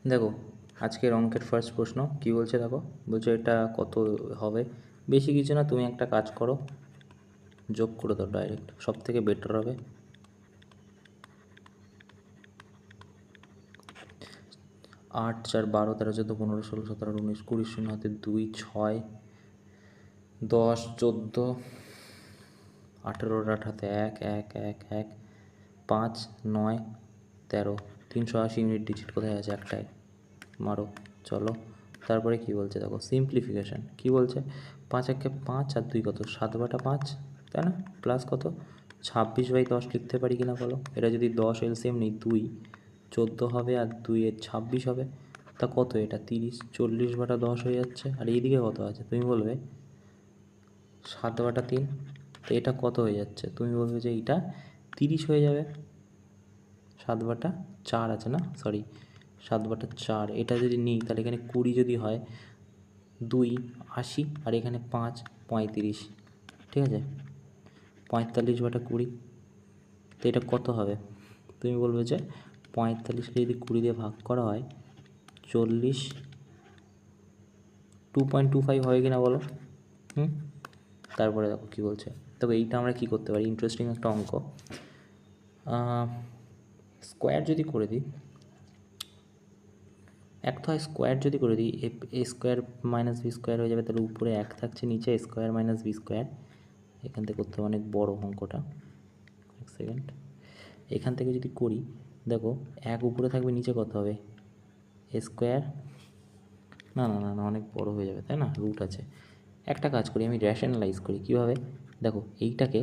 দেখো আজকের অঙ্কের ফার্স্ট প্রশ্ন কি বলছে দেখো, বলছে এটা কত হবে। বেশি কিছু না, তুমি একটা কাজ করো, যোগ করে দাও ডাইরেক্ট, সব থেকে বেটার হবে। 8 4 12 13 14 15 16 17 18 19 20 শূন্য হাতে 2 6 10 14 18 হাতে 1 1 1 1 5 9 13 380 ইউনিট ডিজিট কোথায় আছে? একটাই, মারো চলো। তারপরে কি বলছে দেখো, সিম্পলিফিকেশান কি বলছে, 5 একে 5 আর 2 কত, 7/5, তাই না? প্লাস কত, 26/10 লিখতে পারি কিনা বলো। এটা যদি 10 এলসিএম নেই, 2 14 হবে আর 2 26 হবে, তা কত এটা 30, 40/10 হয়ে যাচ্ছে। আর এইদিকে কত আছে তুমি বলবে 7/3, তো এটা কত হয়ে যাচ্ছে তুমি বলবে যে এইটা 30 হয়ে যাবে। 7/4 আছে না, সরি 7/4, এটা যদি নিই তাহলে এখানে 20 যদি হয়, 2 80 আর এখানে 5 35, ঠিক আছে, 45/20, তো এটা কত হবে তুমি বলবে যে 45কে যদি 20 দিয়ে ভাগ করা হয় 40, 2.25 হয় কিনা বলো। তারপরে দেখো কী বলছে, তবে এইটা আমরা কি করতে পারি, ইন্টারেস্টিং একটা অঙ্ক। স্কোয়ার যদি করে দিই, এক তো হয় স্কোয়ার যদি করে দিই, এ স্কোয়ার মাইনাস বি স্কোয়ার হয়ে যাবে, তাহলে উপরে 1 থাকছে, নিচে স্কোয়ার মাইনাস বি স্কোয়ার। এখান থেকে করতে হবে, অনেক বড় অঙ্কটা, এক সেকেন্ড। এখান থেকে যদি করি দেখো, 1 উপরে থাকবে, নিচে কত হবে এ স্কোয়ার, না না না না অনেক বড় হয়ে যাবে তাই না, রুট আছে। একটা কাজ করি, আমি র্যাশনালাইজ করি কীভাবে, দেখো এইটাকে,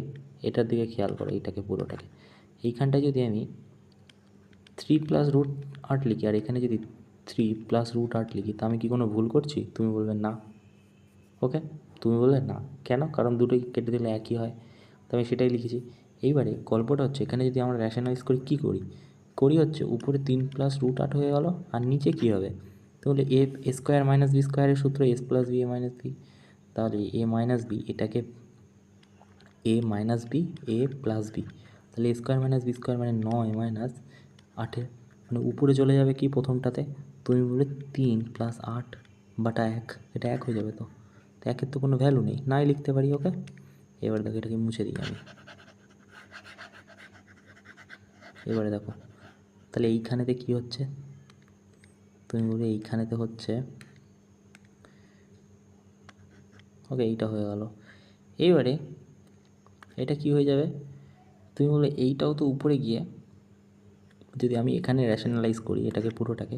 এটার দিকে খেয়াল করো, এইটাকে পুরোটাকে, এইখানটায় যদি আমি 3+√8 লিখি আর এখানে যদি 3+√8 লিখি, তা আমি কি কোনো ভুল করছি? তুমি বলবে না। ওকে, তুমি বললে না, কেন? কারণ দুটোই কেটে দিলে একই হয়, তো আমি সেটাই লিখেছি। এইবারে গল্পটা হচ্ছে, এখানে যদি আমরা র্যাশনালাইজ করি, কী করি হচ্ছে উপরে 3+√8 হয়ে গেল, আর নিচে কী হবে, তাহলে এ স্কোয়ার মাইনাস বি স্কোয়ারের সূত্র S plus B A minus B, তাহলে এ মাইনাস বি, এটাকে এ minus B A plus B, তাহলে এ স্কোয়ার মাইনাস বি স্কোয়ার মানে 9 মাইনাস 8, মানে উপরে চলে যাবে কি প্রথমটাতে, তুমি বলে 3+8/1, এটা 1 হয়ে যাবে, তো 1-এর তো কোনো ভ্যালু নেই, নাই লিখতে পারি। ওকে, এবার দেখো এটাকে মুছে দিই আমি, এবারে দেখো তাহলে এইখানেতে কি হচ্ছে, তুমি বলবে এইখানেতে হচ্ছে, ওকে এইটা হয়ে গেল। এইবারে এটা কি হয়ে যাবে, তুমি বলবে এইটাও তো উপরে গিয়ে, যদি আমি এখানে র্যাশনালাইজ করি এটাকে পুরোটাকে,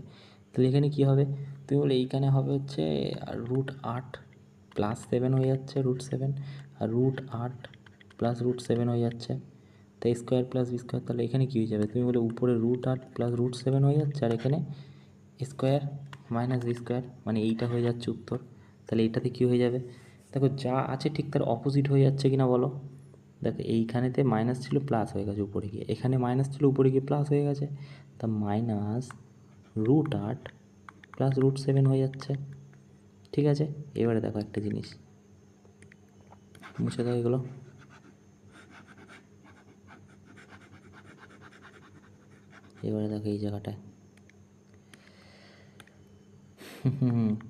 তাহলে এখানে কি হবে, তুমি বলে এইখানে হবে হচ্ছে √8 + 7 হয়ে যাচ্ছে, √7, আর √8 + √7 হয়ে যাচ্ছে, তো স্কোয়ার প্লাস বি স্কোয়ার, তাহলে এখানে কী হয়ে যাবে, তুমি বলে উপরে √8 + √7 হয়ে যাচ্ছে, আর এখানে স্কোয়ার মাইনাস বি স্কোয়ার, মানে এইটা হয়ে যাচ্ছে উত্তর। তাহলে এইটাতে কী হয়ে যাবে, দেখো যা আছে ঠিক তার অপোজিট হয়ে যাচ্ছে কিনা বলো। দেখো এইখানেতে মাইনাস ছিল, প্লাস হয়ে গেছে উপরে গিয়ে, এখানে মাইনাস ছিল, উপরে গিয়ে প্লাস হয়ে গেছে, তা -√8 + √7 হয়ে যাচ্ছে, ঠিক আছে। এবারে দেখো একটা জিনিস, মুছে দাও এগুলো, এবারে দেখো এই জায়গাটায়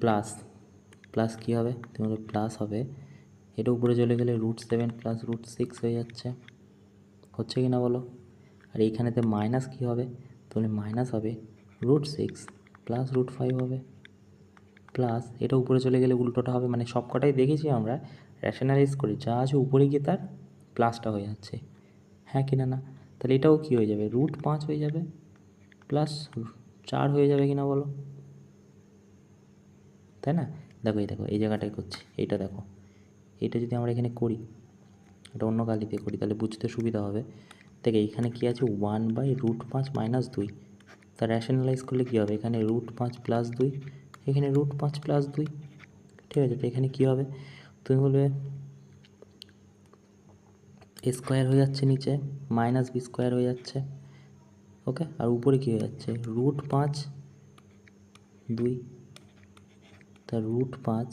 প্লাস, প্লাস কী হবে, তোমার প্লাস হবে, এটা উপরে চলে গেলে √7 + √6 হয়ে যাচ্ছে, হচ্ছে কি না বলো। আর এইখানেতে মাইনাস কী হবে, তাহলে মাইনাস হবে √6 + √5 হবে, প্লাস এটা উপরে চলে গেলে উল্টোটা হবে, মানে সব কটাই দেখেছি আমরা র্যাশনালাইজ করি, যা আছে উপরে গিয়ে তার প্লাসটা হয়ে যাচ্ছে, হ্যাঁ কি না না। তাহলে এটাও কী হয়ে যাবে, √5 হয়ে যাবে, +4 হয়ে যাবে কিনা বলো, তাই না। দেখো এই জায়গাটাই করছি, এইটা দেখো, এটা যদি আমরা এখানে করি, এটা অন্য কালিতে করি তাহলে বুঝতে সুবিধা হবে। দেখে এইখানে কী আছে, 1/√5 - 2, তা র্যাশনালাইজ করলে কী হবে, এখানে √5 + 2, এখানে √5 + 2, ঠিক আছে। তো এখানে কী হবে, তুমি বলবে এ স্কোয়ার হয়ে যাচ্ছে, নিচে মাইনাস বি স্কোয়ার হয়ে যাচ্ছে, ওকে, আর উপরে কী হয়ে যাচ্ছে, √5 2, তা √5,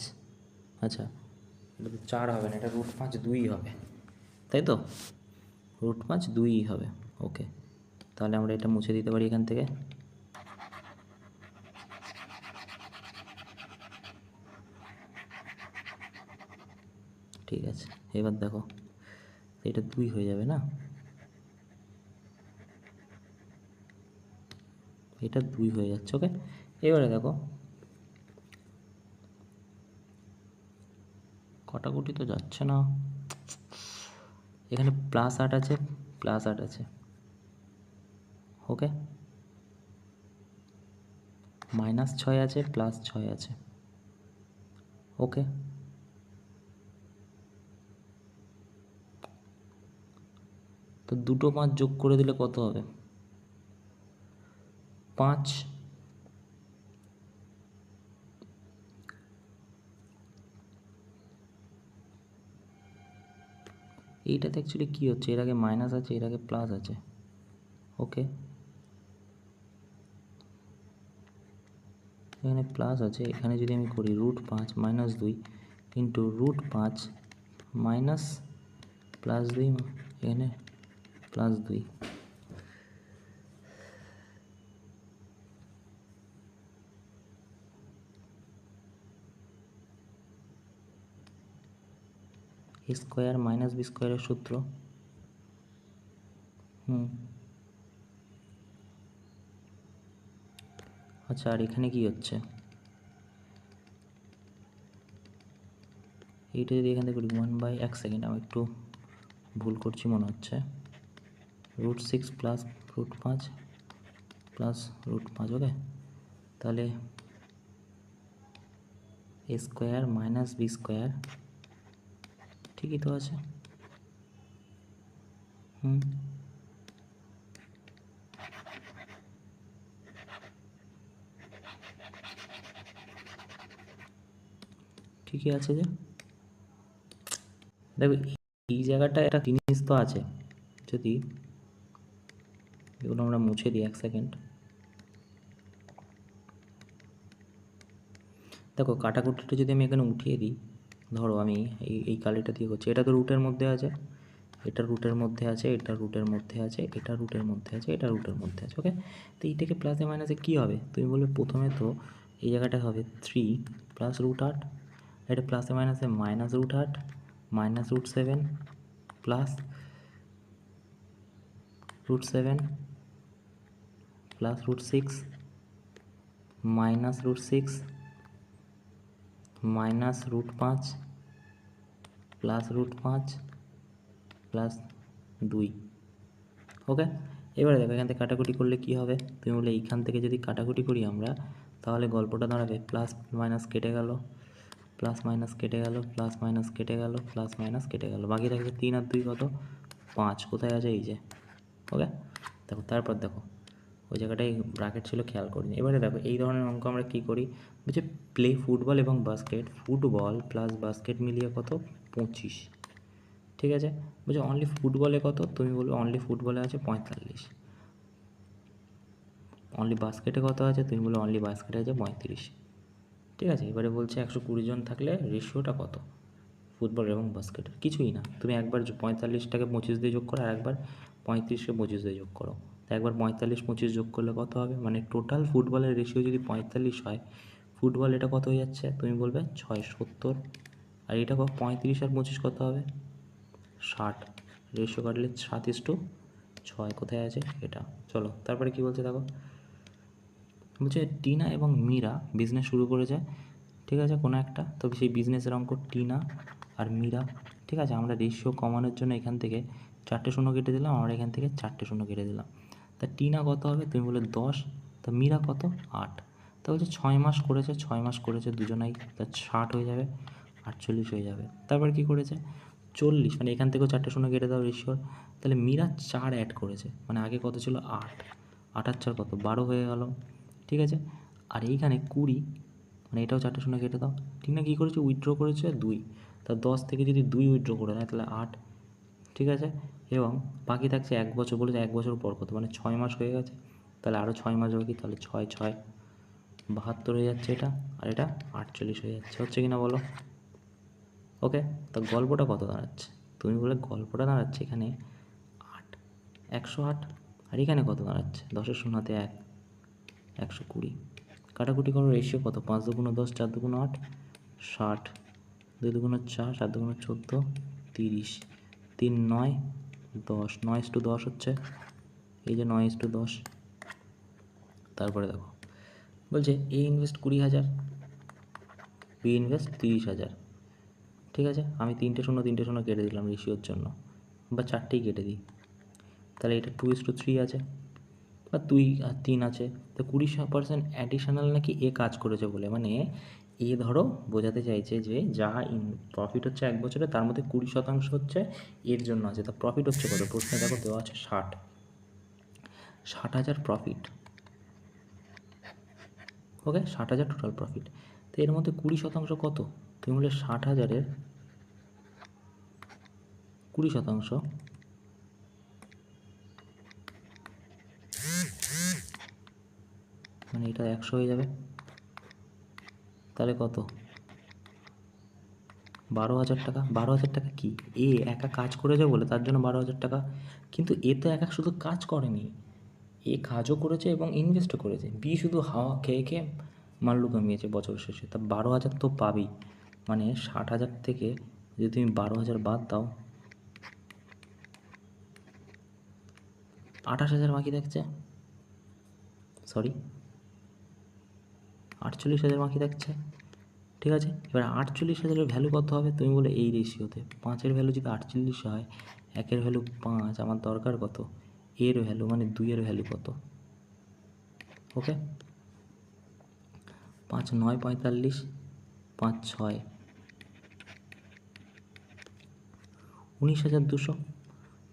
আচ্ছা এটা তো 4 হবে না, এটা √5 2 হবে, তাই তো, √5 2 হবে। ওকে, তাহলে আমরা এটা মুছে দিতে পারি এখান থেকে, ঠিক আছে, এবার দেখো এটা 2 হয়ে যাবে না, এটা 2 হয়ে যাচ্ছে। ওকে, এবারে দেখো কাটাকুটি তো যাচ্ছে না, এখানে +8 আছে, +8 আছে। ওকে, -6 আছে, +6 আছে। ওকে, তো দুটো 5 যোগ করে দিলে কত হবে? 5। এইটাতে অ্যাকচুয়ালি কী হচ্ছে, এর আগে মাইনাস আছে, এর আগে প্লাস আছে। ওকে, এখানে প্লাস আছে, এখানে যদি আমি করি √5 - 2 ইন্টু √5 মাইনাস +2, এখানে +2। a স্কোয়ার মাইনাস b স্কোয়ারের সূত্র। আচ্ছা, আর এখানে কি হচ্ছে, এইটা যদি এখান থেকে করি 1/1 সেকেন্ড, আমি একটু ভুল করছি মনে হচ্ছে, √6 প্লাস √5 প্লাস √5। ওকে, তাহলে a square minus b square, ঠিকই তো আছে। ঠিকই আছে। যে দেখো এই জায়গাটা একটা জিনিস তো আছে, যদি এগুলো আমরা মুছে দিই 1 সেকেন্ড, দেখো কাটাকুটিটা যদি আমি এখানে উঠিয়ে দিই, ধরো আমি এই কালিটা দিয়ে করছি, এটা তো রুটের মধ্যে আছে, এটা রুটের মধ্যে আছে, এটা রুটের মধ্যে আছে, এটা রুটের মধ্যে আছে, এটা রুটের মধ্যে আছে। ওকে, তো এইটাকে প্লাসে মাইনাসে কী হবে, তুমি বলবে প্রথমে তো এই জায়গাটা হবে 3 প্লাস √8, এটা প্লাসে মাইনাসে -√8 minus √7 plus √7 plus √6 minus √6 minus √5 plus √5 plus 2। ওকে, এবারে দেখো এখান থেকে কাটাকুটি করলে কি হবে, তুমি বলে এইখান থেকে যদি কাটাকুটি করি আমরা, তাহলে গল্পটা দাঁড়াবে প্লাস মাইনাস কেটে গেল, প্লাস মাইনাস কেটে গেল, প্লাস মাইনাস কেটে গেল, প্লাস মাইনাস কেটে গেল, বাকি থাকবে 3 আর 2 কত, 5। কোথায় আছে, এই যে। ওকে, দেখো তারপর দেখো ওই জায়গাটায় ব্র্যাকেট ছিল, খেয়াল করিনি। এবারে দেখো এই ধরনের অঙ্ক আমরা কী করি, বলছে প্লে ফুটবল এবং বাস্কেট, ফুটবল প্লাস বাস্কেট মিলিয়ে কত, 25। ঠিক আছে, বলছে অনলি ফুটবলে কত, তুমি বলবে অনলি ফুটবলে আছে 45, অনলি বাস্কেটে কত আছে, তুমি বলবে অনলি বাস্কেটে আছে 35। ঠিক আছে, এবারে বলছে 120 জন থাকলে রেশিওটা কত, ফুটবল এবং বাস্কেটের, কিছুই না, তুমি একবার 45টাকে 25 দিয়ে যোগ করো, আর একবার 35কে 25 দিয়ে যোগ করো। তো একবার 45 25 যোগ করলে কত হবে, মানে টোটাল ফুটবলের রেশিও যদি 45 হয়, ফুটবল এটা কত হয়ে যাচ্ছে, তুমি বলবে 6 70, আর এটা 35 আর 25 কত হবে, 60, রেশিও কাটলে 7:6। কোথায় আছে এটা, চলো তারপরে কি বলছে দেখো, বলছে টিনা এবং মীরা বিজনেস শুরু করেছে। ঠিক আছে, কোনো একটা, তবে সেই বিজনেসের অঙ্ক টিনা আর মীরা। ঠিক আছে, আমরা রেশিও কমানোর জন্য এখান থেকে 4টে শূন্য কেটে দিলাম, আমরা এখান থেকে 4টে শূন্য কেটে দিলাম। তা টিনা কত হবে, তুমি বলে 10, তা মীরা কত, 8। তা বলছে 6 মাস করেছে, 6 মাস করেছে দুজনাই, তা 60 হয়ে যাবে, 48 হয়ে যাবে। তারপর কি করেছে, 40, মানে এখান থেকেও 4টে শূন্য কেটে দাও রেশিওর, তাহলে মীরা 4 অ্যাড করেছে, মানে আগে কত ছিল 8, 8 আর 4 কত, 12 হয়ে গেল। ঠিক আছে, আর এইখানে 20, মানে এটাও 4টে শূন্য কেটে দাও। ঠিক না, কী করেছে, উইথড্র করেছে 2, তা 10 থেকে যদি 2 উইথড্র করে নেয় তাহলে 8। ঠিক আছে, এবং বাকি থাকছে 1 বছর, বলেছে 1 বছর পর কত, মানে 6 মাস হয়ে গেছে, তাহলে আরও 6 মাস বাকি, তাহলে 6 6 72 হয়ে যাচ্ছে এটা, আর এটা 48 হয়ে যাচ্ছে, হচ্ছে কি না বলো। ওকে, তো গল্পটা কত দাঁড়াচ্ছে, তুমি বলে গল্পটা দাঁড়াচ্ছে এখানে 8, 108, আর এখানে কত দাঁড়াচ্ছে, 10-এর শূন্যতে 1, 120। কাটাকুটি করো, রেশিও কত, 5 × 2 = 10, 4 × 8 = 60, 2 দুগুণ 4, 7 দুগুণ 14, 30, 3 9, 10, 9:10 হচ্ছে, এই যে 9:10। তারপরে দেখো বলছে এ ইনভেস্ট 20,000, বি ইনভেস্ট 30,000। ঠিক আছে, আমি 3টে শূন্য কেটে দিলাম রেশিওর জন্য, বা 4টেই কেটে দিই। তাহলে এটা 2:3 আছে, বা 2 আর 3 আছে। তো 20% অ্যাডিশনাল নাকি এ কাজ করেছে বলে, মানে এ ধরো বোঝাতে চাইছে যে যা প্রফিট হচ্ছে 1 বছরে তার মধ্যে 20% হচ্ছে এর জন্য আছে। তা প্রফিট হচ্ছে কত? প্রশ্নে দেখো দেওয়া আছে 60,000 প্রফিট। ওকে, 60,000 টোটাল প্রফিট। তো এর মধ্যে 20% কত? তুমি বলে 60,000-এর 20%, মানে এটা 100 হয়ে যাবে। তাহলে কত? 12,000 টাকা। 12,000 টাকা কি এ একা কাজ করেছে বলে তার জন্য 12,000 টাকা? কিন্তু এ তো একা শুধু কাজ করেনি, এ কাজও করেছে এবং ইনভেস্টও করেছে। বি শুধু হাওয়া খেয়ে খেয়ে মাল্লু কামিয়েছে বছর শেষে। তা 12,000 তো পাবেই, মানে 60,000 থেকে যদি তুমি 12,000 বাদ দাও, 28,000 বাকি থাকছে। সরি, 48,000 বাকি থাকছে। ঠিক আছে, এবার 48,000-এর ভ্যালু কত হবে? তুমি বলে এই রেশিওতে 5-এর ভ্যালু যদি 48 হয়, 1-এর ভ্যালু 5, আমার দরকার কত? এর ভ্যালু, মানে 2-এর ভ্যালু কত? ওকে, 5 9 45, 5 6 19,200।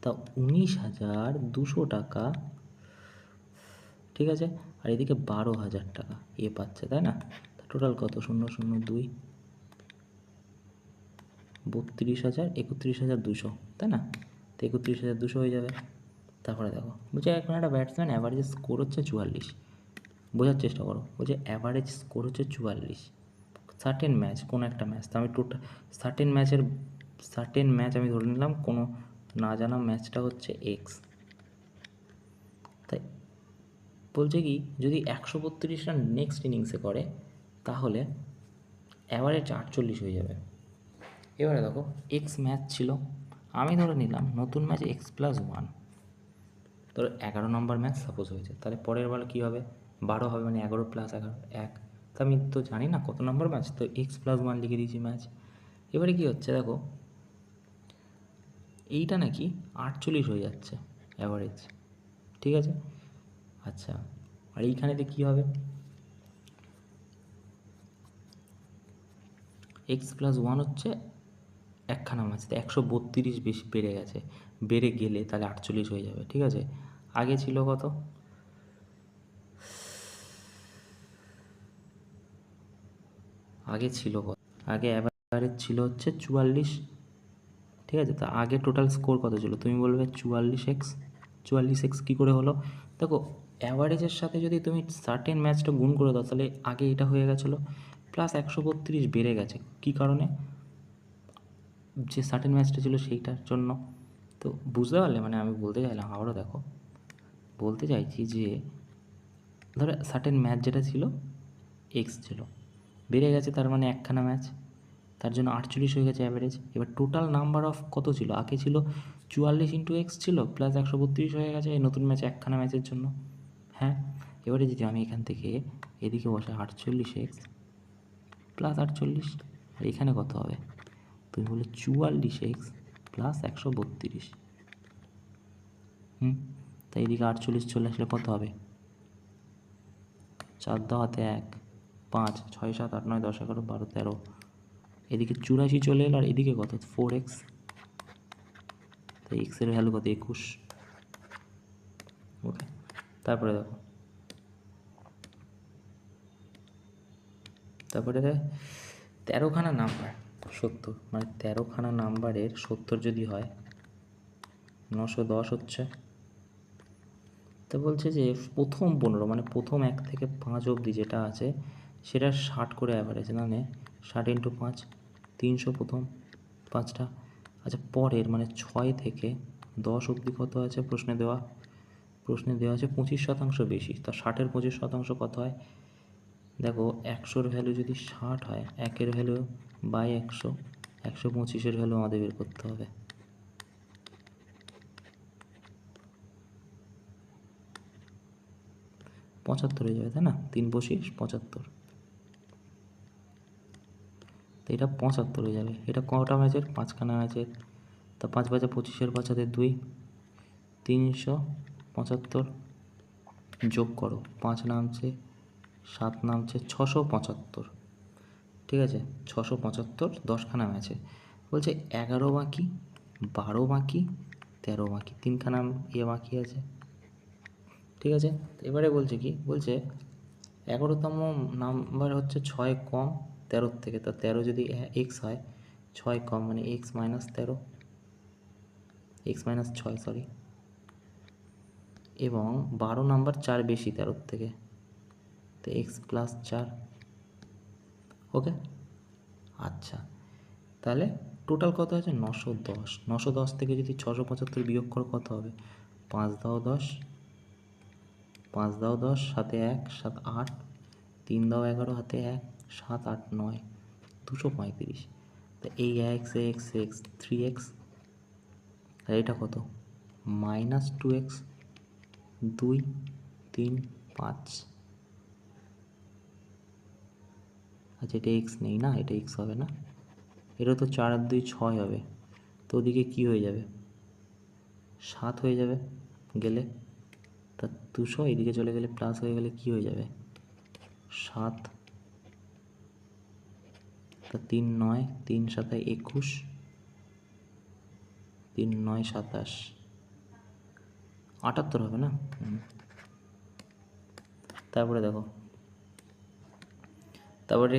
তা 19,200 টাকা, ঠিক আছে। আর এদিকে 12,000 টাকা এ পাচ্ছে, তাই না? তা টোটাল কত? 0 0 2, 32,000, 31,200, তাই না? তো 31,200 হয়ে যাবে। তারপরে দেখো বলছে এখন একটা ব্যাটসম্যান অ্যাভারেজ স্কোর হচ্ছে 44। বোঝার চেষ্টা করো, বলছে অ্যাভারেজ স্কোর হচ্ছে 44 সার্টেন ম্যাচ, কোনো একটা ম্যাচ। তো আমি টোটাল সার্টেন ম্যাচ আমি ধরে নিলাম, কোনো না জানা ম্যাচটা হচ্ছে এক্স। তাই বলছে কি যদি 132 রান নেক্সট ইনিংসে করে তাহলে অ্যাভারেজ 48 হয়ে যাবে। এবারে দেখো এক্স ম্যাচ ছিল, আমি ধরে নিলাম নতুন ম্যাচ x+1, ধরো 11 নম্বর ম্যাচ সাপোজ হয়েছে, তাহলে পরের বার কী হবে? 12 হবে, মানে 11 + 11 1। তো আমি তো জানি না কত নম্বর ম্যাচ, তো x+1 লিখে দিয়েছি ম্যাচ। এবারে কী হচ্ছে দেখো, এইটা নাকি 48 হয়ে যাচ্ছে অ্যাভারেজ। ঠিক আছে, আচ্ছা, আর এইখানেতে কী হবে? x+1 হচ্ছে একখানা ম্যাচ, তো 132 বেশি বেড়ে গেছে, বেড়ে গেলে তাহলে 48 হয়ে যাবে। ঠিক আছে, আগে ছিল কত? আগে অ্যাভারেজ ছিল হচ্ছে 44। ঠিক আছে, তা আগে টোটাল স্কোর কত ছিল? তুমি বলবে 44x কী করে হলো? দেখো অ্যাভারেজের সাথে যদি তুমি সার্টেন ম্যাচটা গুণ করে দাও তাহলে আগে এটা হয়ে গেছিলো, প্লাস 132 বেড়ে গেছে। কী কারণে? যে সার্টেন ম্যাচটা ছিল সেইটার জন্য। তো বুঝতে পারলে, মানে আমি বলতে চাইলাম আবারও দেখো, বলতে চাইছি যে ধরো সার্টেন ম্যাচ যেটা ছিল এক্স ছিল, বেড়ে গেছে, তার মানে একখানা ম্যাচ, তার জন্য 48 হয়ে গেছে অ্যাভারেজ। এবার টোটাল নাম্বার অফ কত ছিল? আগে ছিল 44 × x ছিল, প্লাস 132 হয়ে গেছে এই নতুন ম্যাচে একখানা ম্যাচের জন্য। হ্যাঁ, এবারে যদি আমি এখান থেকে এদিকে বসে 48x প্লাস 48, আর এখানে কত হবে? তুমি বলে 44x প্লাস 132। তাই এদিকে 48 চলে আসলে কত হবে? 4 দাওয়াতে 1, 5, 6 7 8 9 10 11 12 13, এদিকে 84 চলে এলো, আর এদিকে কত? 4x। তাই এক্সের ভ্যালু কত? 21। ওকে, তারপরে দেখো, তারপরে 13খানা নাম্বার 70, মানে 13খানা নাম্বারের 70 যদি হয় 910 হচ্ছে। তো বলছে যে প্রথম 15, মানে প্রথম 1 থেকে 5 অবধি যেটা আছে সেটা 60 করে অ্যাভারেজ, মানে 60 × 5 300 প্রথম 5টা। আচ্ছা, পরের মানে 6 থেকে 10 অবধি কত আছে? প্রশ্নে দেওয়া আছে 25% বেশি। তা 60-এর 25% কত হয়? দেখো 100-র ভ্যালু যদি 60 হয়, 1-এর ভ্যালু বাই 100, 125-এর ভ্যালু আমাদের বের করতে হবে। পঁচাত্তর হয়ে যাবে, তাই না? 3×25=75। তো এটা 75 হয়ে যাবে। এটা কটা ম্যাচের? 5খানা ম্যাচের। তা 5 5 25, 5 2, 375 যোগ করো। 5 নামছে, 7 নামছে, 675। ঠিক আছে, 675 10খানা ম্যাচে। বলছে 11 বাকি, 12 বাকি, 13 বাকি, 3খানা বাকি আছে। ঠিক আছে, এবারে বলছে কি, বলছে 11তম নাম্বার হচ্ছে 6 কম 13 থেকে। তো 13 যদি এক্স হয়, 6 কম মানে x minus 13, x minus 6 sorry. এবং 12 নাম্বার 4 বেশি 13 থেকে, তো এক্স প্লাস 4। ওকে, আচ্ছা, তাহলে টোটাল কত আছে? 910। 910 থেকে যদি 675 বিয়োগ করো কত হবে? 5 দাও 10, 5 দাও 10, সাথে 1, 7 8, 3 দাও 11, হাতে 1, 7 8 9, 235। তো এই এক্স এক্স এক্স 3x, আর এটা কত? -2x, 2 3 5। আচ্ছা, এটা এক্স নেই না, এটা এক্স হবে না, এটা তো 4 আর 2 6 হবে। তো ওদিকে কী হয়ে যাবে? 7 হয়ে যাবে গেলে। তা 200 এদিকে চলে গেলে প্লাস হয়ে গেলে কী হয়ে যাবে? 7। তা 3 9, 3 7 21, 3 9 27, 78 হবে না? তারপরে দেখো, তারপরে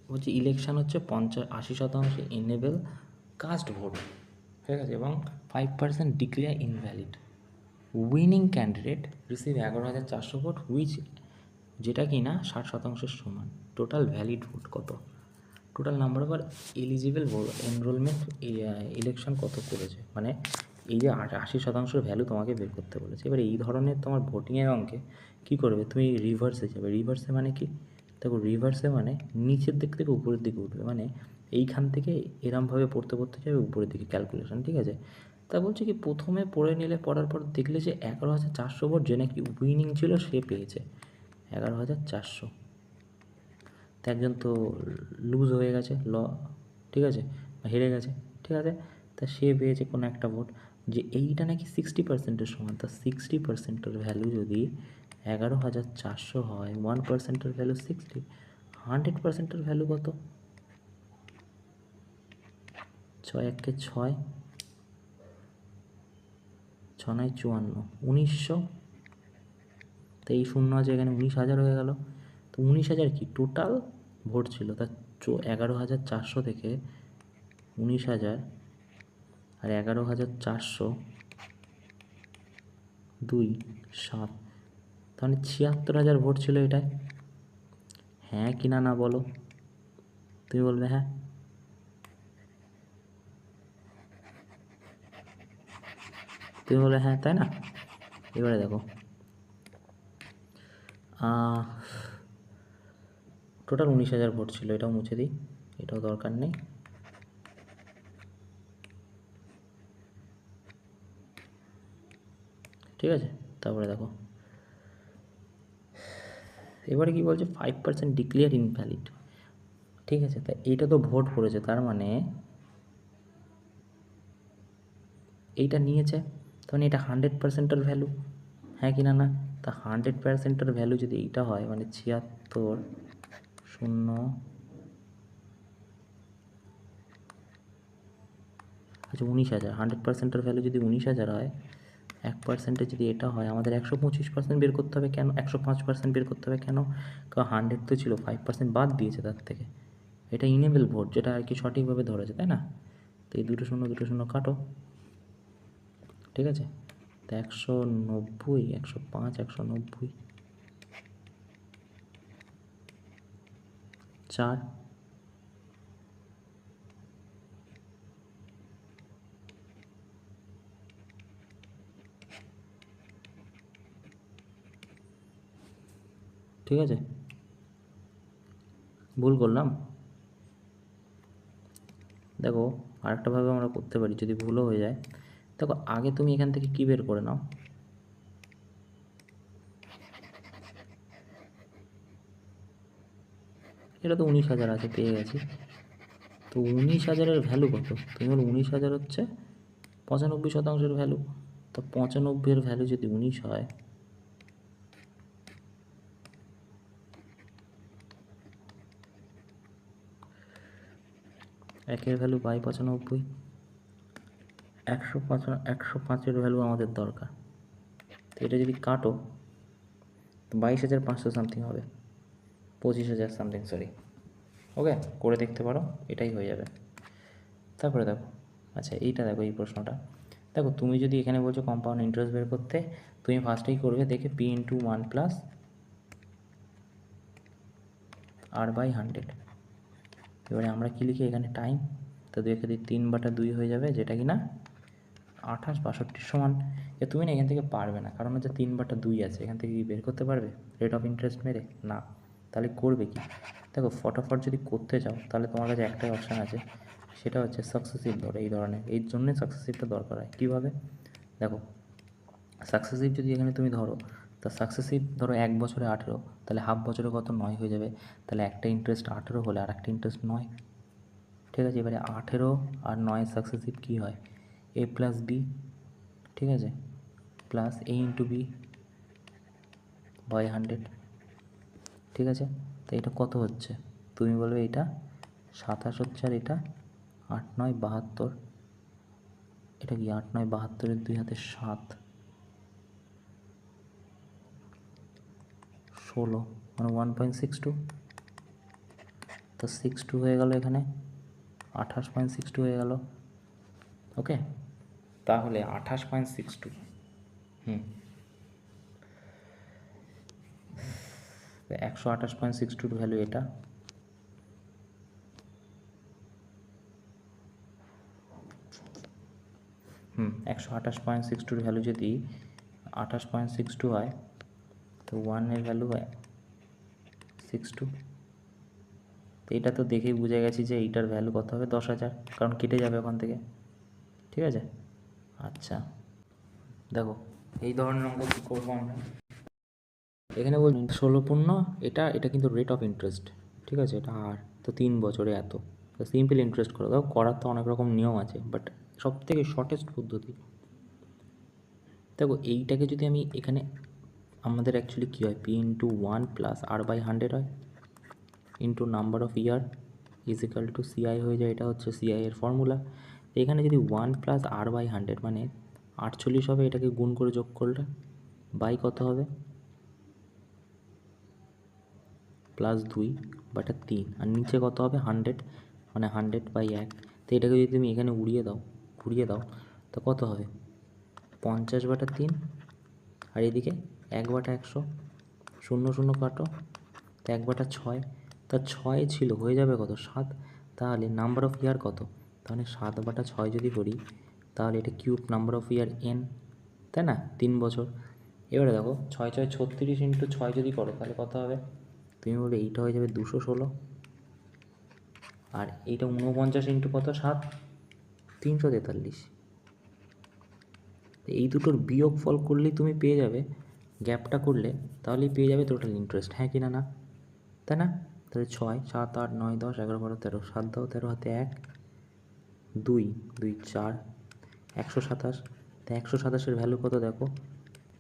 বলছে ইলেকশন হচ্ছে 80% এনেবল কাস্ট ভোট। ঠিক আছে, এবং 5% declare invalid. Winning candidate receive 11,400 vote, which, যেটা কি না 60%-এর সমান। টোটাল ভ্যালিড ভোট কত? Total number of eligible enrolment election কত করেছে, মানে এই যে 80%-এর ভ্যালু তোমাকে বের করতে বলেছে। এবার এই ধরনের তোমার ভোটিংয়ের অঙ্কে কী করবে? তুমি রিভার্সে যাবে। রিভার্সে মানে কি? দেখো, রিভার্সে মানে নিচের দিক থেকে উপরের দিকে উঠবে, মানে এইখান থেকে এরমভাবে পড়তে পড়তে যাবে উপরের দিকে ক্যালকুলেশন। ঠিক আছে, তা বলছে কি, প্রথমে পড়ে নিলে, পড়ার পর দেখলে যে 11,400 ভোট যে নাকি উইনিং ছিল সে পেয়েছে 11,400। তো একজন তো লুজ হয়ে গেছে, ঠিক আছে, হেরে গেছে। ঠিক আছে, তা সে পেয়েছে কোনো একটা ভোট, যে এইটা নাকি 60%-এর সমান। তা 60%-এর ভ্যালু যদি 11,400 হয়, 1%-এর ভ্যালু 60, 100%-এর ভ্যালু কত? 6 1 6, 6 9 54, 1900। তো এই শূন্য আছে এখানে, 19,000 হয়ে গেল। তো 19,000 কি টোটাল ভোট ছিল? তা 11,400 থেকে 19,000 আর 11,400, 2 7, তাহলে 76,000 ভোট ছিল এটাই। হ্যাঁ কি না, না বলো? তুমি বলবে হ্যাঁ। তুমি বলবে হ্যাঁ, তাই না? এবারে দেখো, টোটাল 19,000 ভোট ছিল। এটাও মুছে দিই, এটাও দরকার নেই। ঠিক আছে, তারপরে দেখো, এবারে কি বলছে? 5% ডিক্লেয়ার ইনভ্যালিড। ঠিক আছে, তা এইটা তো ভোট পড়েছে, তার মানে এইটা নিয়েছে, তখন এটা 100%-এর ভ্যালু। হ্যাঁ কি না, না? তা 100%-এর ভ্যালু যদি এইটা হয়, মানে 76 0, আচ্ছা 19,000, 100%-এর ভ্যালু যদি 19,000 হয়, 1% যদি এটা হয়, আমাদের 125% বের করতে হবে। কেন 105% বের করতে হবে? কেন? কারণ 100 তো ছিল, 5% বাদ দিয়েছে তার থেকে। এটা ইনেবল ভোট, যেটা আর কি সঠিকভাবে ধরেছে, তাই না? তো এই 2 শূন্য 2 শূন্য কাটো। ঠিক আছে, তো 190, 105, 190, 4। ঠিক আছে, ভুল করলাম? দেখো আরেকটাভাবে আমরা করতে পারি, যদি ভুলও হয়ে যায়। দেখো আগে তুমি এখান থেকে কী বের করে নাও, এটা তো 19,000 আছে, পেয়ে গেছি। তো 19,000-এর ভ্যালু কত? তুমি বলো 19,000 হচ্ছে 95% ভ্যালু। তো 95-এর ভ্যালু যদি 19 হয়, একের ভ্যালু বাই 95, 105-এর ভ্যালু আমাদের দরকার। তো এটা যদি কাটো তো 22,500 সামথিং হবে, 25,000 সামথিং, সরি। ওকে, করে দেখতে পারো, এটাই হয়ে যাবে। তারপরে দেখো, আচ্ছা এইটা দেখো, এই প্রশ্নটা দেখো, তুমি যদি এখানে বলছো কম্পাউন্ড ইন্টারেস্ট বের করতে, তুমি ফার্স্টেই করবে দেখে P×1 প্লাস R/100। এবারে আমরা কী লিখি এখানে টাইম, তো 2×3/2 হয়ে যাবে, যেটা কি না 28/62 সমান। তুমি না এখান থেকে পারবে না, কারণ হচ্ছে 3/2 আছে, এখান থেকে কি বের করতে পারবে রেট অফ ইন্টারেস্ট মেরে? না। তাহলে করবে কি? দেখো ফটাফট যদি করতে চাও তাহলে তোমার কাছে একটাই অপশান আছে, সেটা হচ্ছে সাকসেসিভ ধরো। এই ধরনের, এই জন্যই সাকসেসিভটা দরকার হয়। কীভাবে? দেখো সাকসেসিভ যদি এখানে তুমি ধরো, তা সাকসেসিভ ধরো 1 বছরে 18, তাহলে হাফ বছরে কত? 9 হয়ে যাবে। তাহলে একটা ইন্টারেস্ট 18 হলে আর একটা ইন্টারেস্ট 9। ঠিক আছে, এবারে 18 আর 9 সাকসেসিভ কী হয়? A+B, ঠিক আছে, প্লাস A×B/100। ঠিক আছে, তো এটা কত হচ্ছে? তুমি বলবে এটা 27 হচ্ছে, আর এটা 8×9=72। এটা কি 8×9=72-এর 2 হাতে 7, 16 মানে 1.62। তো 62 হয়ে গেল, এখানে 28.62 হয়ে গেল। ওকে, তাহলে 28.62, 128.62 ভ্যালু এটা। 128.62 ভ্যালু যদি 28.62 হয়, তো 1-এর ভ্যালু হয় 62। তো এটা তো দেখেই বুঝে গেছি যে এইটার ভ্যালু কত হবে, 10,000, কারণ কেটে যাবে ওখান থেকে। ঠিক আছে, আচ্ছা দেখো এই ধরনের অঙ্ক কী করবো আমরা, এখানে বল 16 এটা এটা কিন্তু রেট অফ ইন্টারেস্ট, ঠিক আছে, এটা আর তো 3 বছরে এত, তো সিম্পল ইন্টারেস্ট করে দাও। করার তো অনেক রকম নিয়ম আছে, বাট সব থেকে শর্টেস্ট পদ্ধতি। দেখো এইটাকে যদি আমি এখানে, আমাদের অ্যাকচুয়ালি কী হয়, P×1 প্লাস R/100 হয়, into number of year is equal to CI হয়ে যায়। এটা হচ্ছে CI এর ফর্মুলা। এখানে যদি 1 প্লাস R/100 মানে 48 হবে, এটাকে গুণ করে যোগ করলে বাই কত হবে, +2/3, আর নিচে কত হবে 100 মানে 100/1। তো এটাকে যদি তুমি এখানে ঘুরিয়ে দাও তো কত হবে 50/3, আর এদিকে 1/100, 0 0 কাটো, তো 1/6, তা 6 ছিল, হয়ে যাবে কত 7। তাহলে নাম্বার অফ ইয়ার কত? তাহলে 7/6 যদি করি, তাহলে এটা cube number of year n, তাই না, 3 বছর। এবারে দেখো 6 6 36 ইন্টু 6 যদি করো তাহলে কত হবে? তুমি বলে এইটা হয়ে যাবে 216, আর এইটা 49 ইন্টু কত 7, 343। এই দুটোর বিয়োগফল করলেই তুমি পেয়ে যাবে, গ্যাপটা করলে তাহলেই পেয়ে যাবে টোটাল ইন্টারেস্ট, হ্যাঁ কি না, না তাই না? তাহলে 6 7 8 9 10 11 12 13, 7 দাও 13 হাতে 1, 2 2 4, 127। তো 127-এর ভ্যালু কত দেখো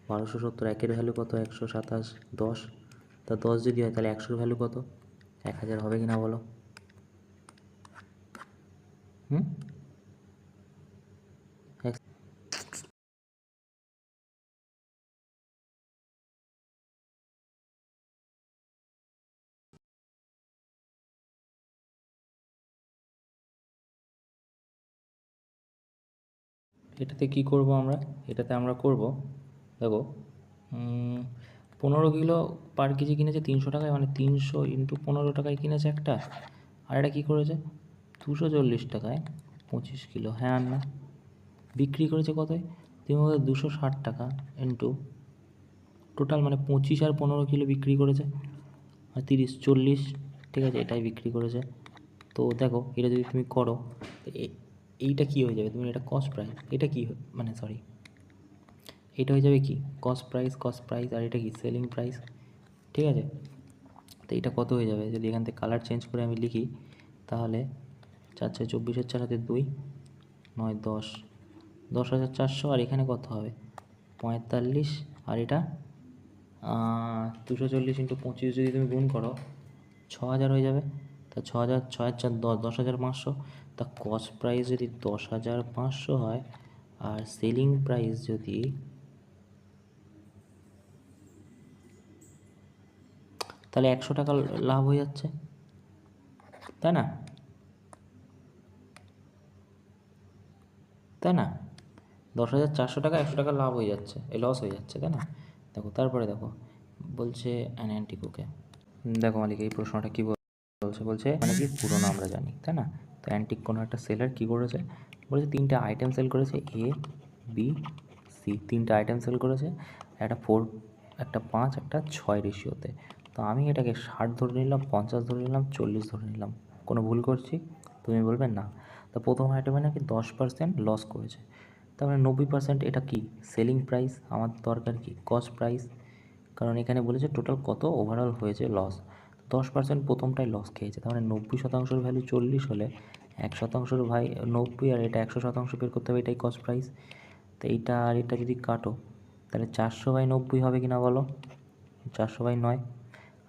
1270, 1-এর ভ্যালু কত 127, 10, তা 10 যদি হয় তাহলে 100-এর ভ্যালু কত 1000 হবে কি না বলো? এটাতে কি করব আমরা, এটাতে আমরা করব দেখো 15 কিলো পার কেজি কিনেছে 300 টাকায়, মানে 300 ইন্টু 15 টাকায় কিনেছে একটা, আর এটা কী করেছে 240 টাকায় 25 কিলো, হ্যাঁ আর না, বিক্রি করেছে কতয়, তুমি বলতে 260 টাকা ইন্টু টোটাল, মানে 25 আর 15 কিলো বিক্রি করেছে, আর 30 40, ঠিক আছে, এটাই বিক্রি করেছে। তো দেখো এটা যদি তুমি করো এইটা কী হয়ে যাবে, তুমি এটা কস্ট প্রাইস, এটা কি মানে সরি এটা হয়ে যাবে কি কস্ট প্রাইস, আর এটা কি সেলিং প্রাইস। ঠিক আছে, তো এটা কত হয়ে যাবে যদি এখান থেকে কালার চেঞ্জ করে আমি লিখি, তাহলে 4/24 4 হাতে 2 9 10 10,400, আর এখানে কত হবে 45, আর এটা 240 × 25 যদি তুমি গুণ করো 6,000 হয়ে যাবে। তা 6,000 6 আর 4 10 10,500। তা কস্ট প্রাইস যদি 10,500 হয় আর সেলিং প্রাইস যদি তাহলে 100 টাকা লাভ হয়ে যাচ্ছে, তাই না? তাই না? 10,400 টাকা 100 টাকা লাভ হয়ে যাচ্ছে, এই লস হয়ে যাচ্ছে, তাই না? দেখো তারপরে দেখো বলছে অ্যান্টিকোকে, দেখো মালিক এই প্রশ্নটা কী বলছে মানে কি পুরোনো আমরা জানি, তাই না? তো অ্যান্টিক কোনো একটা সেলার কী করেছে, বলেছে 3টে আইটেম সেল করেছে, A B C, 3টে আইটেম সেল করেছে, একটা 4 একটা 5 একটা 6 রেশিওতে। তো আমি এটাকে 60 ধরে নিলাম, 50 ধরে নিলাম, 40 ধরে নিলাম, কোনো ভুল করছি? তুমি বলবে না। তো প্রথম আইটেমে নাকি 10% লস করেছে, তার মানে 90% এটা কি সেলিং প্রাইস, আমার দরকার কি কস্ট প্রাইস, কারণ এখানে বলেছে টোটাল কত ওভারঅল হয়েছে লস। 10% প্রথমটাই লস খেয়েছে, তার মানে 90%-র ভ্যালু 40 হলে 1%-র ভাই 90, আর এটা 100% বের করতে হবে, এটাই কস্ট প্রাইস। তো এইটা আর এটা যদি কাটো তাহলে 400/90 হবে কি না বলো, 400/9।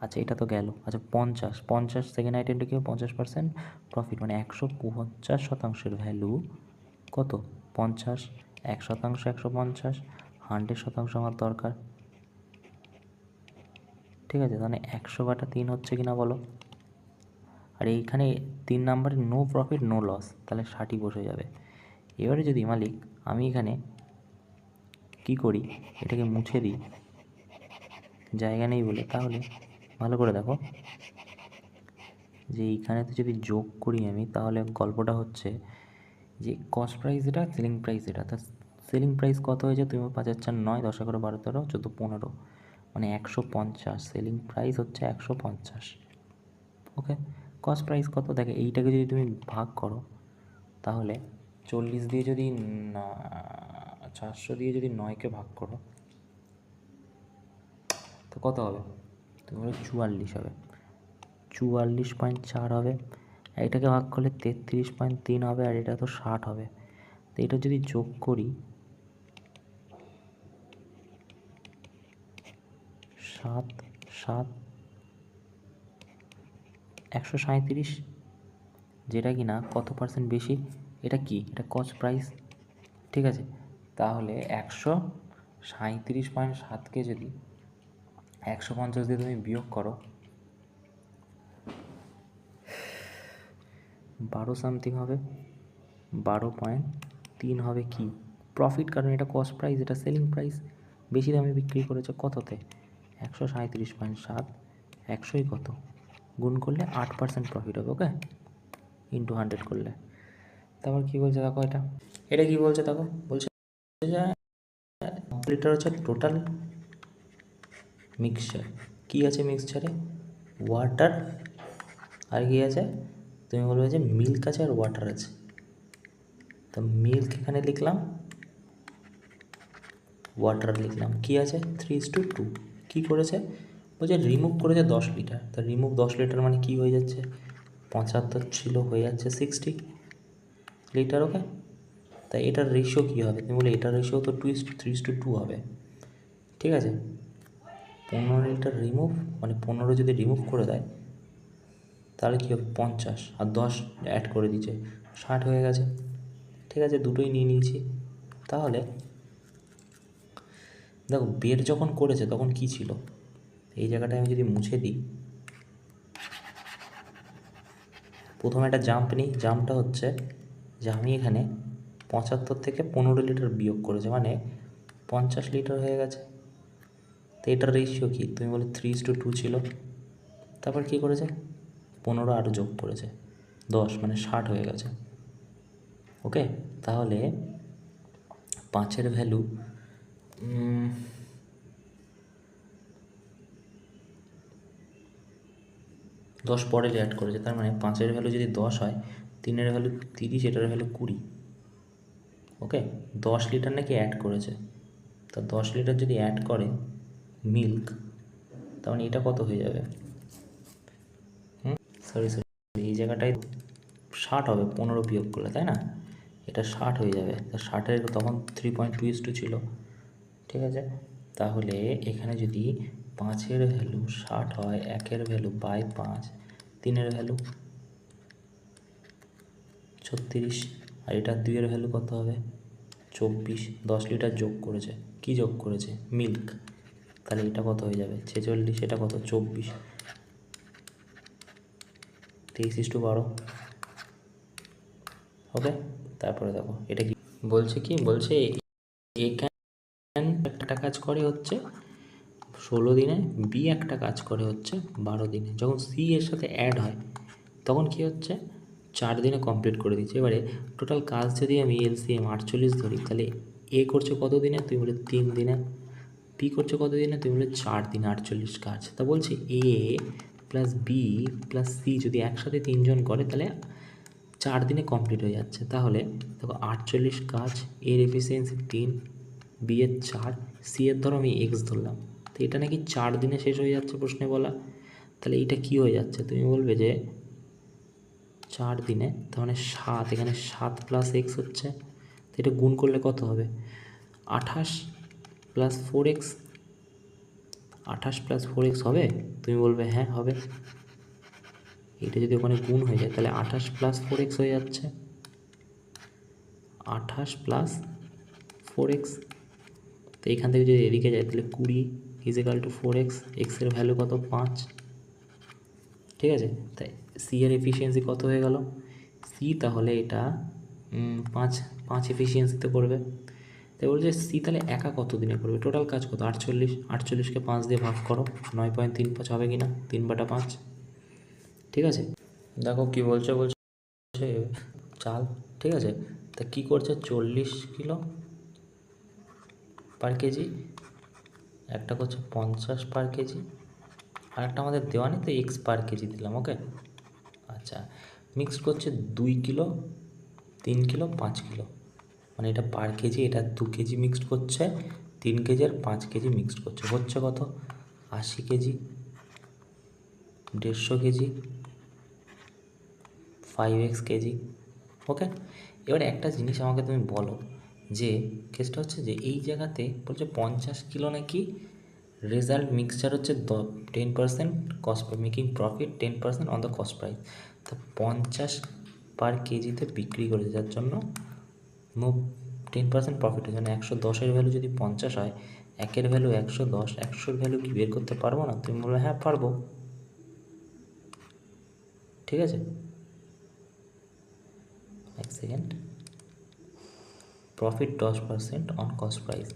আচ্ছা এটা তো গেল। আচ্ছা 50 সেকেন্ড আইটেমটা কি 50% প্রফিট, মানে 150%-র ভ্যালু কত 50, 1% 150, 100% আমার দরকার। ঠিক আছে, তাহলে 100/3 হচ্ছে কি না বলো, আর এইখানে 3 নাম্বারে নো প্রফিট নো লস, তাহলে 60ই বসে যাবে। এবারে যদি মালিক আমি এখানে কি করি, এটাকে মুছে দিই জায়গা নেই বলে, তাহলে ভালো করে দেখো যে এইখানেতে যদি যোগ করি আমি, তাহলে গল্পটা হচ্ছে যে কস্ট প্রাইস এটা সেলিং প্রাইস এটা, তা সেলিং প্রাইস কত হয়েছে তুমি 5/4 9 10 11 12 13 14 15, মানে 150, সেলিং প্রাইস হচ্ছে 150। ওকে, কস্ট প্রাইস কত দেখে, এইটাকে যদি তুমি ভাগ করো তাহলে 40 দিয়ে যদি 400 দিয়ে যদি 9কে ভাগ করো তো কত হবে, তুমি বলো 44 হবে, 44.4 হবে। এটাকে ভাগ করলে 33.3 হবে, আর এটা তো 60 হবে। তো এটা যদি যোগ করি 7 7 137, যেটা কি না কত পার্সেন্ট বেশি, এটা কি এটা কস্ট প্রাইস। ঠিক আছে, তাহলে 137.7কে যদি 150 দিয়ে তুমি বিয়োগ করো 12 সামথিং হবে, 12.3 হবে কি প্রফিট, কারণ এটা কস্ট প্রাইস এটা সেলিং প্রাইস, বেশি দামে বিক্রি করেছে কততে 137.7, 100ই কত গুণ করলে 8% প্রফিট হবে। ওকে, ইন্টু 100 করলে। তারপর কী বলছে দেখো, এটা কি বলছে দেখো, বলছে যে লিটার হচ্ছে টোটাল মিক্সচার, কী আছে মিক্সচারে ওয়াটার, আর কি আছে তুমি বলবে যে মিল্ক আছে আর ওয়াটার আছে। তো মিল্ক এখানে লিখলাম, ওয়াটার লিখলাম, কি আছে 3:2। কী করেছে বলছে রিমুভ করেছে 10 লিটার, তা রিমুভ 10 লিটার মানে কি হয়ে যাচ্ছে 75 ছিল হয়ে যাচ্ছে 60 লিটার। ওকে, তা এটার রেশিও কী হবে, তুমি বলে এটার রেশিও তো 3:2 হবে। ঠিক আছে, 15 লিটার রিমুভ মানে 15 যদি রিমুভ করে দেয় তাহলে কী হবে 50, আর 10 অ্যাড করে দিচ্ছে 60 হয়ে গেছে। ঠিক আছে, দুটোই নিয়ে নিয়েছি। তাহলে দেখো বের যখন করেছে তখন কি ছিল, এই জায়গাটায় আমি যদি মুছে দিই, প্রথমে একটা জাম্প নিই, জাম্পটা হচ্ছে যে আমি এখানে 75 থেকে 15 লিটার বিয়োগ করেছে, মানে 50 লিটার হয়ে গেছে। তো এটার রেশিও কি তুমি বলে 3:2 ছিল, তারপর কী করেছে 15 আরও যোগ করেছে 10, মানে 60 হয়ে গেছে। ওকে, তাহলে 5-এর ভ্যালু 10 পরে অ্যাড করেছে, তার মানে 5-এর ভ্যালু যদি 10 হয়, 3-এর ভ্যালু 30, এটার ভ্যালু 20। ওকে, 10 লিটার নাকি অ্যাড করেছে। তো 10 লিটার যদি অ্যাড করে মিল্ক, তার মানে এটা কত হয়ে যাবে? সরি, এই জায়গাটায় 60 হবে 15 বিয়োগ করলে, তাই না? এটা 60 হয়ে যাবে। তো 60-এর তখন 3.2:2 ছিল, ঠিক আছে? তাহলে এখানে যদি 5-এর ভ্যালু 60 হয়, 1-এর ভ্যালু বাই 5, 3-এর ভ্যালু 36, আর এটা 2-এর ভ্যালু কত হবে? 24। 10 লিটার যোগ করেছে। কি যোগ করেছে? মিল্ক। তাহলে এটা কত হয়ে যাবে? 46, এটা কত? 24। 23:12। ওকে, তারপরে দেখো এটা কি বলছে, কি বলছে, এখানে একটা কাজ করে হচ্ছে 16 দিনে, বি একটা কাজ করে হচ্ছে 12 দিনে। যখন সি এর সাথে অ্যাড হয় তখন কি হচ্ছে? 4 দিনে কমপ্লিট করে দিচ্ছে। এবারে টোটাল কাজ যদি আমি এলসিএম 48 ধরি, তাহলে এ করছে কত দিনে? তুমি বলে 3 দিনে। বি করছে কত দিনে? তুমি বলে 4 দিনে 48 কাজ। তা বলছে এ প্লাস বি প্লাস সি যদি একসাথে 3 জন করে, তাহলে 4 দিনে কমপ্লিট হয়ে যাচ্ছে। তাহলে দেখো 48 কাজ, এর এফিসিয়েন্সি 3, বি এর 4, সি এর ধরো আমি এক্স ধরলাম। তো এটা নাকি 4 দিনে শেষ হয়ে যাচ্ছে প্রশ্নে বলা। তাহলে এটা কি হয়ে যাচ্ছে? তুমি বলবে যে 4 দিনে, তার মানে 7, এখানে 7 প্লাস এক্স হচ্ছে। তো এটা গুণ করলে কত হবে? 28 প্লাস 4x, 28 প্লাস 4x হবে? তুমি বলবে হ্যাঁ হবে। এটা যদি ওখানে গুণ হয়ে যায়, তাহলে 28 প্লাস 4x হয়ে যাচ্ছে। 28 প্লাস 4x, তো এখান থেকে যদি এদিকে যায়, তাহলে 20 ইজিক্যাল টু 4x। এক্সের ভ্যালু কত? 5। ঠিক আছে, তাই সি এর এফিসিয়েন্সি কত হয়ে গেল? সি তাহলে এটা 5 এফিসিয়েন্সিতে করবে। তাই বলছে সি তাহলে একা কত দিনে করবে? টোটাল কাজ কত? 48। 48কে 5 দিয়ে ভাগ করো, 9.35 হবে কি না? 3/5। ঠিক আছে, দেখো কি বলছে, বলছে চাল, ঠিক আছে। তা কী করছে? 40 কিলো পার কেজি, একটা করছে 50 পার কেজি, আর একটা আমাদের দেওয়া নেই তো এক্স পার কেজি দিলাম। ওকে, আচ্ছা, মিক্সড করছে 2 কিলো, 3 কিলো, 5 কিলো, মানে এটা পার কেজি, এটা 2 কেজি মিক্সড করছে, 3 কেজি আর 5 কেজি মিক্সড করছে। হচ্ছে কত? 80 কেজি, 150 কেজি, 5x কেজি। ওকে, এবারে একটা জিনিস আমাকে তুমি বলো, যে কেসটা হচ্ছে যে এই জায়গাতে বলছে 50 কিলো নাকি রেজাল্ট মিক্সচার হচ্ছে 10% cost, making profit 10% on the cost price. তো 50 পার কেজিতে বিক্রি করেছে, যার জন্য 10% প্রফিট হচ্ছে, মানে 110-এর ভ্যালু যদি 50 হয়, 1-এর ভ্যালু 110, 100-এর ভ্যালু কি বের করতে পারবো না? তুমি বলবে হ্যাঁ পারবো। ঠিক আছে, এক second. Profit 10% on cost price,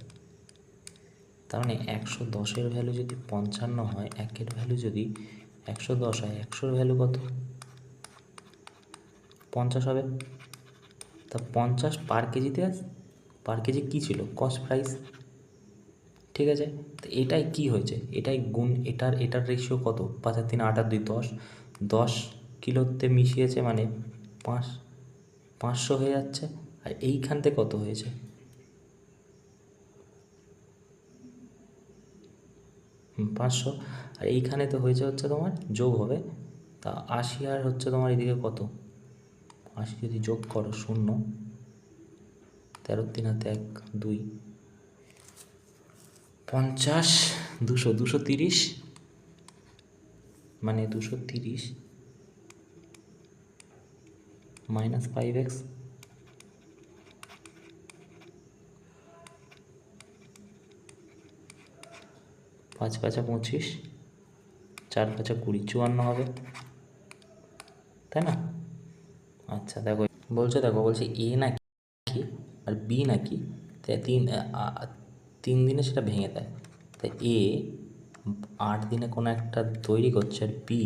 তার মানে 110-এর ভ্যালু যদি 55 হয়, 1-এর ভ্যালু যদি 110 হয়, 100-এর ভ্যালু কত? 50 হবে। তা 50 পার কেজিতে, পার কেজি কী ছিল? Cost price. ঠিক আছে, তো এটাই কি হয়েছে? এটাই গুণ, এটার রেশিও কত? 5 আর 3 8 আর 2 10, 10 কিলোতে মিশিয়েছে, মানে 500 হয়ে যাচ্ছে। আর এইখান থেকে কত হয়েছে? 500, আর এইখানে তো হয়েছে হচ্ছে তোমার যোগ হবে, তা 80, আর হচ্ছে তোমার এদিকে কত? 80 যদি যোগ করো 0, 13 3 হাতে 1 2, 50, 200, 230, মানে 230 মাইনাস 5x, 5 5 25, 4 5 20, 54 হবে, তাই না? আচ্ছা দেখো বলছে, দেখো বলছে এ নাকি আর বি নাকি, তাই 3 দিনে সেটা ভেঙে দেয়। তাই এ 8 দিনে কোনো একটা তৈরি করছে, আর বি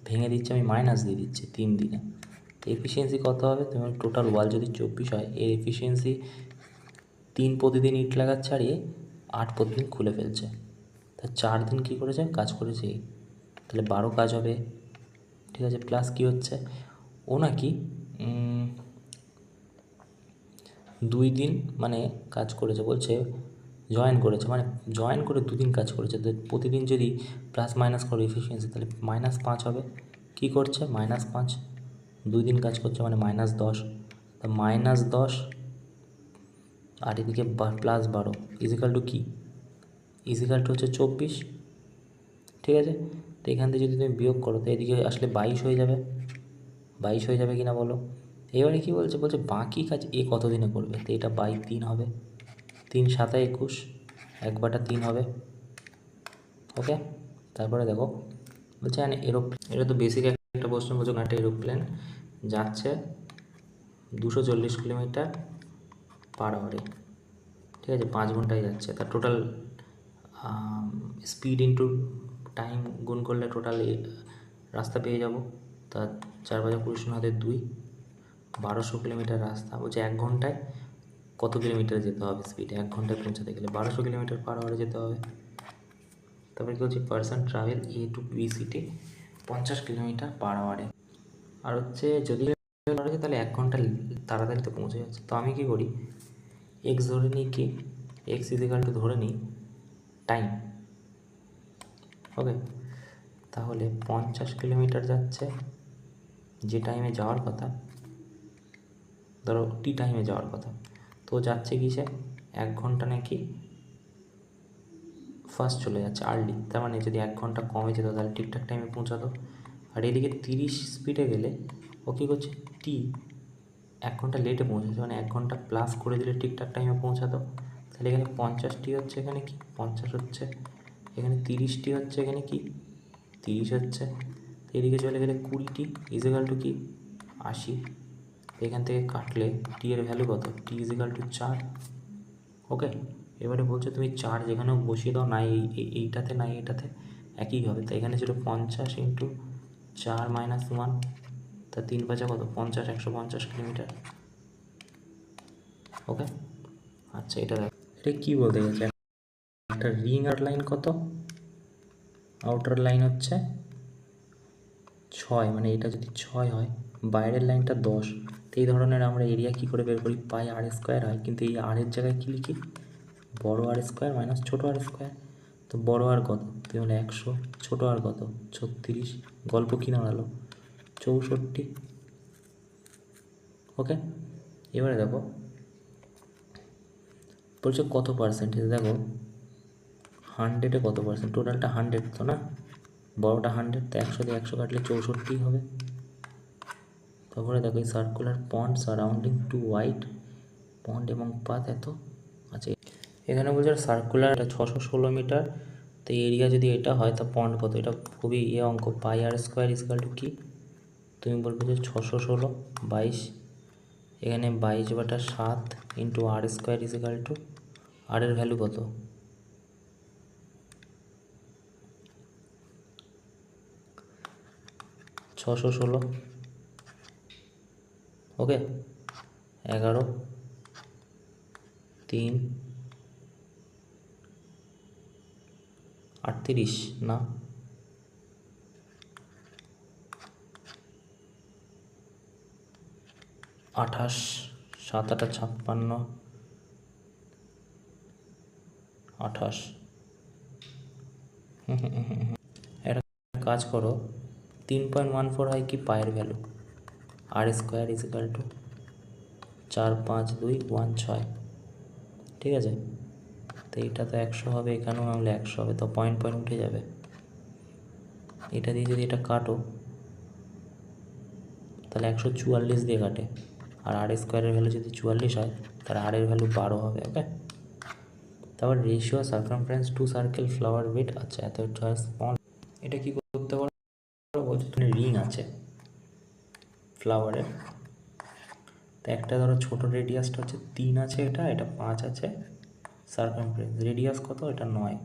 ভেঙে দিচ্ছে, আমি মাইনাস দিয়ে দিচ্ছি 3 দিনে। তো এফিসিয়েন্সি কত হবে? তোমার টোটাল ওয়াল যদি 24 হয়, এর এফিসিয়েন্সি 3 প্রতিদিন ইট লাগাচ্ছে, আর এ 8 প্রতিদিন খুলে ফেলছে। তা 4 দিন কী করেছে? কাজ করেছে। তাহলে 12 কাজ হবে, ঠিক আছে, প্লাস কি হচ্ছে, ও নাকি 2 দিন মানে কাজ করেছে, বলছে জয়েন করেছে, মানে জয়েন করে 2 দিন কাজ করেছে। তো প্রতিদিন যদি প্লাস মাইনাস করো এফিসিয়েন্সি, তাহলে -5 হবে। কি করছে, -5, 2 দিন কাজ করছে মানে -10, তো -10 আর এদিকে +12 ইজিক্যাল টু কি, ইজিক্যাল টু হচ্ছে 24। ঠিক আছে, তো এখান থেকে যদি তুমি বিয়োগ করো তো এদিকে আসলে 22 হয়ে যাবে, 22 হয়ে যাবে কি না বলো। এবারে কি বলছে, বলছে বাকি কাজ এ কত দিনে করবে, তো এটা বাই 3 হবে, 3 7 21, 1/3 হবে। ওকে, তারপরে দেখো বলছে এরোপ্লেন, এটা তো বেসিক একটা প্রশ্ন, বলছো একটা এরোপ্লেন যাচ্ছে 240 কিলোমিটার পার আওয়ারে, ঠিক আছে, 5 ঘন্টায় যাচ্ছে, তার টোটাল স্পিড ইন্টু টাইম গুণ করলে টোটাল রাস্তা পেয়ে যাব। তা 4 × 20 = 2, 1200 কিলোমিটার রাস্তা। বলছে 1 ঘন্টায় কত কিলোমিটার যেতে হবে স্পিডে, 1 ঘন্টায় পৌঁছাতে গেলে 1200 কিলোমিটার পার আওয়ারে যেতে হবে। তারপরে কী হচ্ছে, person travel A to B city 50 kilometre per আওয়ারে। আর হচ্ছে যদি তাহলে 1 ঘন্টা তাড়াতাড়িতে পৌঁছে যাচ্ছে। তো আমি কী করি, এক্স ধরে নিই, কি এক্স ইজিক্যাল টু ধরে নিই টাইম। ওকে, তাহলে 50 কিলোমিটার যাচ্ছে যে টাইমে যাওয়ার কথা, ধরো টি টাইমে যাওয়ার কথা, তো যাচ্ছে কিসে 1 ঘন্টা নাকি ফার্স্ট চলে যাচ্ছে আর্লি, তার মানে যদি 1 ঘন্টা কমে যেত তাহলে ঠিকঠাক টাইমে পৌঁছাতো। আর এদিকে 30 স্পিডে গেলে ও কী করছে, টি 1 ঘন্টা লেটে পৌঁছাচ্ছে, মানে 1 ঘন্টা প্লাস করে দিলে ঠিকঠাক টাইমে পৌঁছাতো। তাহলে এখানে 50টি হচ্ছে, এখানে কি 50 হচ্ছে, এখানে 30টি হচ্ছে, এখানে কি 30 হচ্ছে। তো এদিকে চলে গেলে 20টি ইজিক্যাল টু কি 80। এখান থেকে কাটলে টি এর ভ্যালু কত, টি ইজিক্যাল টু 4। ওকে, এবারে বলছো তুমি 4 যেখানেও বসিয়ে দাও, নাই এইটাতে নাই এটাতে একই হবে। তো এখানে ছিল 50 × 4 - 1, তা 3 × 5 কত, 50, 150 কিলোমিটার। ওকে, আচ্ছা এটা দেখো, এটা কী বলতে গেছে, একটা রিং আউটার লাইন কত, আউটার লাইন হচ্ছে 6, মানে এটা যদি 6 হয়, বাইরের লাইনটা 10। তো এই ধরনের আমরা এরিয়া কী করে বের করি, πr² হয়, কিন্তু এই আর এর জায়গায় কী লিখি, বড় r² মাইনাস ছোটো r²। তো বড় আর কত, তুই হলো 100, ছোটো আর কত 36, গল্প কী দাঁড়ালো 64। ওকে, এবারে দেখো বলছে কত পার্সেন্টেজ, দেখো 100-এ কত পার্সেন্ট, টোটালটা 100 তো না, বড়টা 100, তো 100 দিয়ে 100 কাটলে 64 হবে। তারপরে দেখো এই সার্কুলার পন্ড সারাউন্ডিং 2 ওয়াইড পন্ড এবং পাথ এত। আচ্ছা, এখানে বলছে সার্কুলার 616 মিটার, তো এরিয়া যদি এটা হয় তা পন্ড কত, এটা খুবই অঙ্ক, πr² ইজিক্যাল টু কি, তুমি বলবে যে 616 22, এখানে 22/7 ইন্টু r² ইজিক্যাল টু, আর এর ভ্যালু কত, 616। ওকে, 11 3 38 না, 28, 7 × 8 = 56, 28। একটা কাজ করো, 3.14 হয় কি পায়ের ভ্যালু, r² ইজিক্যাল টু 4 5 2 1 6। ঠিক আছে, তো এইটা তো 100 হবে, এখানেও নামলে 100 হবে, তো পয়েন্ট উঠে যাবে। এটা দিয়ে যদি এটা কাটো তাহলে 144 দিয়ে কাটে, আর r² ভ্যালু যদি 44 হয় তাহলে r এর ভ্যালু 12 হবে। ওকে, তারপর ratio circumference to circle flower with, আচ্ছা এত স্মল, এটা কি করতে পারো, বলছে তুমি রিং আছে ফ্লাওয়ারের, তো একটা ধরো ছোটো রেডিয়াসটা হচ্ছে 3 আছে, এটা এটা 5 আছে, সার্কামফারেন্স রেডিয়াস কত, এটা 9।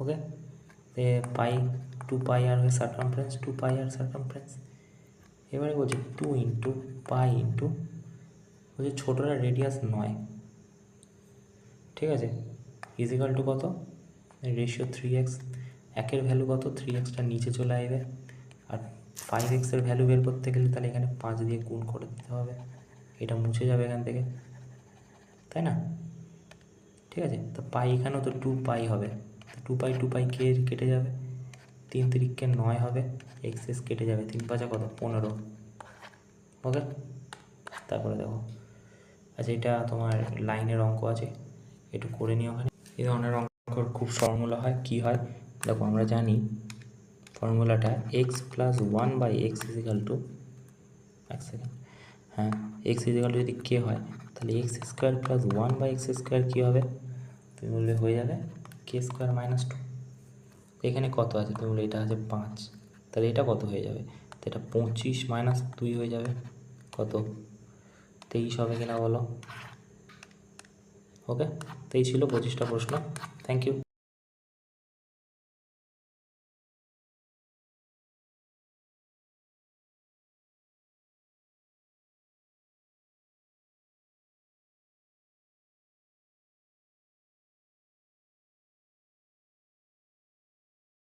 ওকে, তে π2πr হয়ে সার্কামফারেন্স, 2πr সার্কামফারেন্স। এবারে বলছে 2 × π ইন্টু, বলছে ছোটোটা রেডিয়াস 9, ঠিক আছে, ইজিক্যাল টু কত, রেশিও 3x, একের ভ্যালু কত, 3xটা নিচে চলে আসবে, আর 5x-এর ভ্যালু বের করতে গেলে তাহলে এখানে 5 দিয়ে গুণ করে দিতে হবে, এটা মুছে যাবে এখান থেকে, তাই না? ঠিক আছে, তো পাই এখানেও তো 2 পাই হবে, 2 পাই কেটে যাবে, 3 তিরিককে 9 হবে, এক্স কেটে যাবে, 3 পাঁচা কত 15। ওকে, তারপরে দেখো, আচ্ছা এটা তোমার লাইনের অঙ্ক আছে, একটু করে নিও। ওখানে এই ধরনের অঙ্কর খুব ফর্মুলা হয়, কি হয় দেখো, আমরা জানি ফর্মুলাটা x plus 1/x equal to, এক সেকেন্ড, হ্যাঁ এক্স ইজিক্যাল টু যদি কে হয় তাহলে x² প্লাস 1/x² কী হবে, তুমি বললে হয়ে যাবে k² - 2। এখানে কত আছে, তুমি বললে এটা আছে 5, তাহলে এটা কত হয়ে যাবে, তো এটা 25 - 2 হয়ে যাবে, কত 23 হবে কিনা বলো। ওকে, তো এই ছিল 25টা প্রশ্ন। Thank you.